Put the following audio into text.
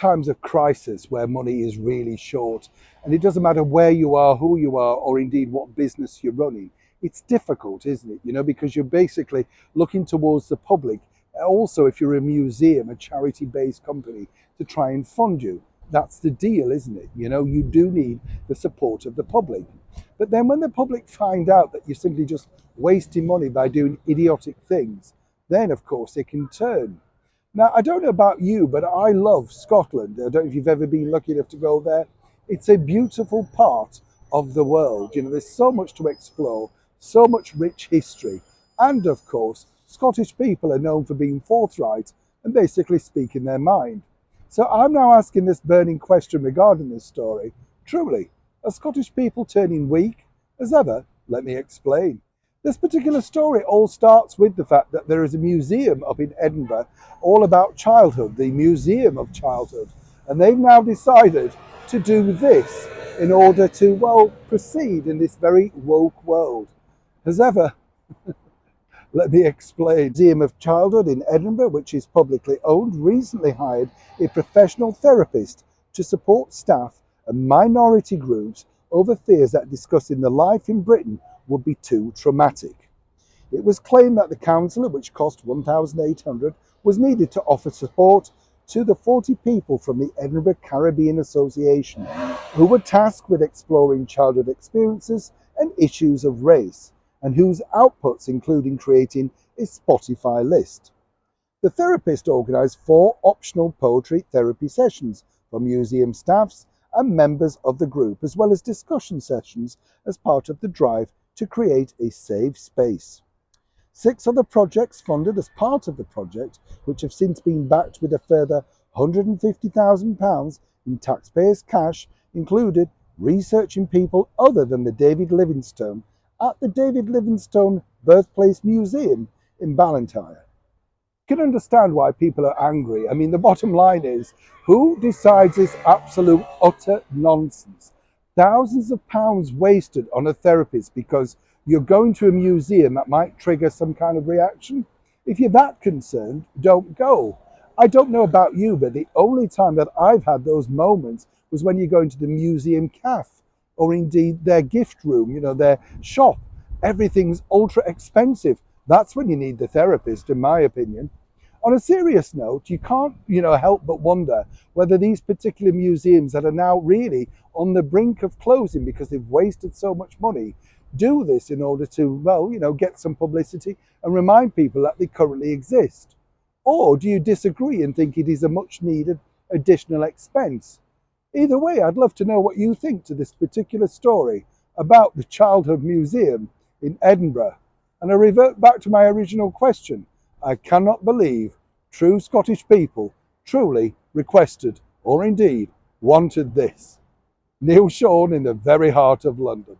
times of crisis where money is really short, and it doesn't matter where you are, who you are, or indeed what business you're running. It's difficult, isn't it? Because you're basically looking towards the public. Also, if you're a museum, a charity-based company, to try and fund you. That's the deal, isn't it? You do need the support of the public. But then when the public find out that you're simply just wasting money by doing idiotic things, then of course they can turn. Now, I don't know about you, but I love Scotland. I don't know if you've ever been lucky enough to go there. It's a beautiful part of the world. There's so much to explore, so much rich history. And of course, Scottish people are known for being forthright and basically speaking their mind. So I'm now asking this burning question regarding this story. Truly, are Scottish people turning weak? As ever, let me explain. This particular story all starts with the fact that there is a museum up in Edinburgh all about childhood, the Museum of Childhood. And they've now decided to do this in order to, well, proceed in this very woke world. As ever, let me explain. The Museum of Childhood in Edinburgh, which is publicly owned, recently hired a professional therapist to support staff and minority groups over fears that discussing the life in Britain would be too traumatic. It was claimed that the counsellor, which cost £1,800, was needed to offer support to the 40 people from the Edinburgh Caribbean Association, who were tasked with exploring childhood experiences and issues of race, and whose outputs including creating a Spotify list. The therapist organised 4 optional poetry therapy sessions for museum staffs and members of the group, as well as discussion sessions as part of the drive to create a safe space. 6 other projects funded as part of the project, which have since been backed with a further £150,000 in taxpayers' cash, included researching people other than the David Livingstone at the David Livingstone Birthplace Museum in Ballantyre. You can understand why people are angry. The bottom line is, who decides this absolute utter nonsense? Thousands of pounds wasted on a therapist because you're going to a museum that might trigger some kind of reaction? If you're that concerned, don't go. I don't know about you, but the only time that I've had those moments was when you go into the museum cafe, or indeed their gift room, their shop. Everything's ultra expensive. That's when you need the therapist, in my opinion. On a serious note, you can't, help but wonder whether these particular museums that are now really on the brink of closing because they've wasted so much money, do this in order to, well, get some publicity and remind people that they currently exist. Or do you disagree and think it is a much needed additional expense? Either way, I'd love to know what you think to this particular story about the Childhood Museum in Edinburgh. And I revert back to my original question. I cannot believe true Scottish people truly requested, or indeed wanted this. Neil Sean in the very heart of London.